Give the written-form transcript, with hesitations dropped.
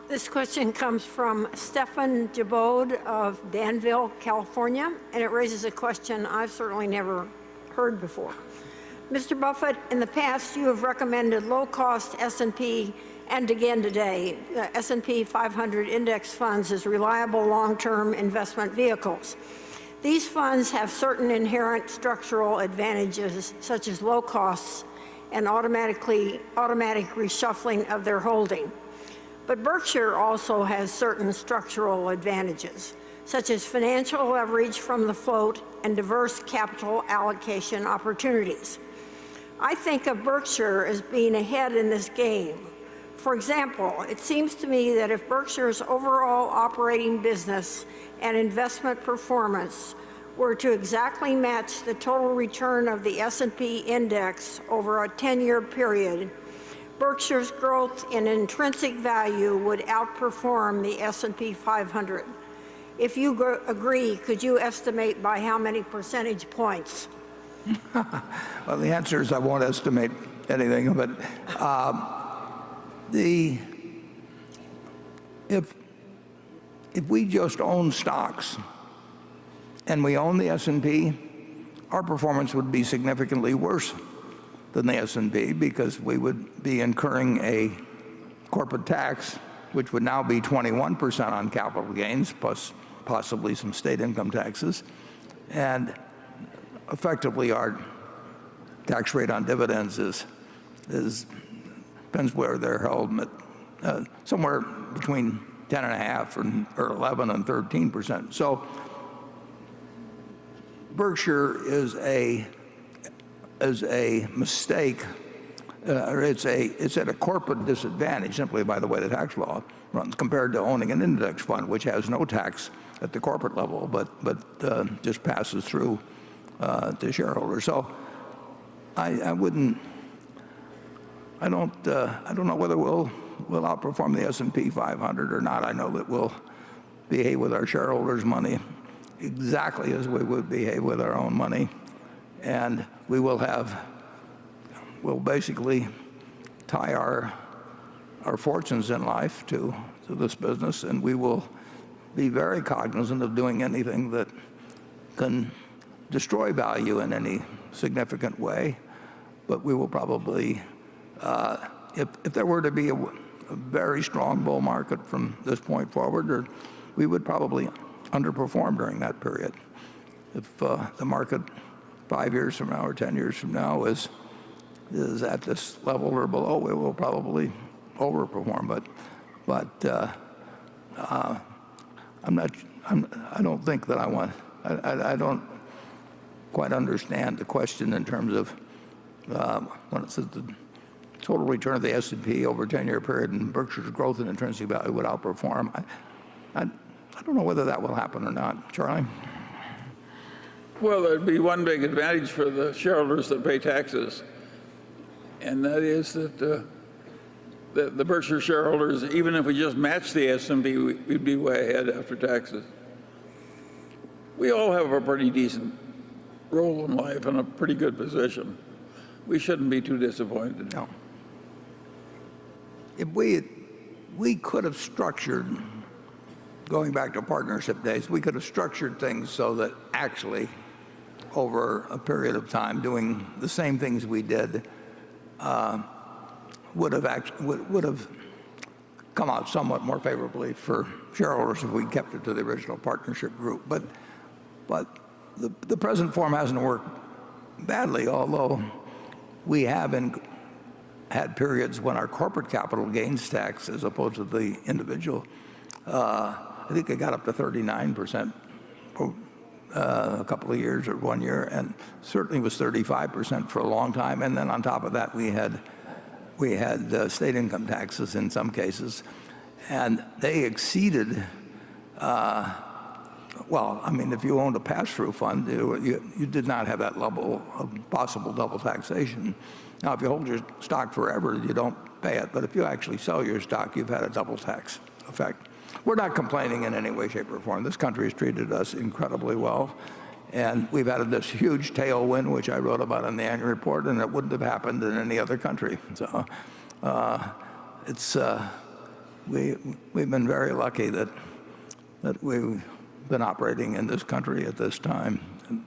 This question comes from Stefan Jabode of Danville, California, and it raises a question I've certainly never heard before. Mr. Buffett, in the past, you have recommended low-cost S&P, and again today, S&P 500 index funds as reliable long-term investment vehicles. These funds have certain inherent structural advantages, such as low costs and automatic reshuffling of their holding. But Berkshire also has certain structural advantages, such as financial leverage from the float and diverse capital allocation opportunities. I think of Berkshire as being ahead in this game. For example, it seems to me that if Berkshire's overall operating business and investment performance were to exactly match the total return of the S&P index over a 10-year period, Berkshire's growth in intrinsic value would outperform the S&P 500. If you agree, could you estimate by how many percentage points? Well, the answer is I won't estimate anything, but if we just own stocks and we own the S&P, our performance would be significantly worse than the S&P because we would be incurring a corporate tax, which would now be 21% on capital gains, plus possibly some state income taxes. And effectively, our tax rate on dividends depends where they're held, somewhere between 10.5% or 11 and 13%. So Berkshire is a mistake, or it's at a corporate disadvantage simply by the way the tax law runs compared to owning an index fund, which has no tax at the corporate level, but just passes through to shareholders. So I don't know whether we'll outperform the S&P 500 or not. I know that we'll behave with our shareholders' money exactly as we would behave with our own money, and we'll basically tie our fortunes in life to this business, and we will be very cognizant of doing anything that can destroy value in any significant way. But we will probably, if there were to be a very strong bull market from this point forward, we would probably underperform during that period. If the market 5 years from now or 10 years from now is at this level or below, we will probably overperform. But I don't think that I don't quite understand the question in terms of when it says the total return of the S&P over a 10-year period and Berkshire's growth in intrinsic value would outperform. I don't know whether that will happen or not. Charlie? Well, there'd be one big advantage for the shareholders that pay taxes, and that is that the Berkshire shareholders, even if we just matched the S&P, we'd be way ahead after taxes. We all have a pretty decent role in life and a pretty good position. We shouldn't be too disappointed. No. If we could have structured, going back to partnership days, we could have structured things so that actually over a period of time doing the same things we did would have come out somewhat more favorably for shareholders if we kept it to the original partnership group. But the present form hasn't worked badly, although we have had periods when our corporate capital gains tax, as opposed to the individual, I think it got up to 39% a couple of years or 1 year, and certainly was 35% for a long time. And then on top of that, we had state income taxes in some cases, and they exceeded. Well, I mean, if you owned a pass-through fund, you did not have that level of possible double taxation. Now, if you hold your stock forever, you don't pay it. But if you actually sell your stock, you've had a double tax effect. We're not complaining in any way, shape, or form. This country has treated us incredibly well. And we've had this huge tailwind, which I wrote about in the annual report, and it wouldn't have happened in any other country. So we've been very lucky that we've been operating in this country at this time. And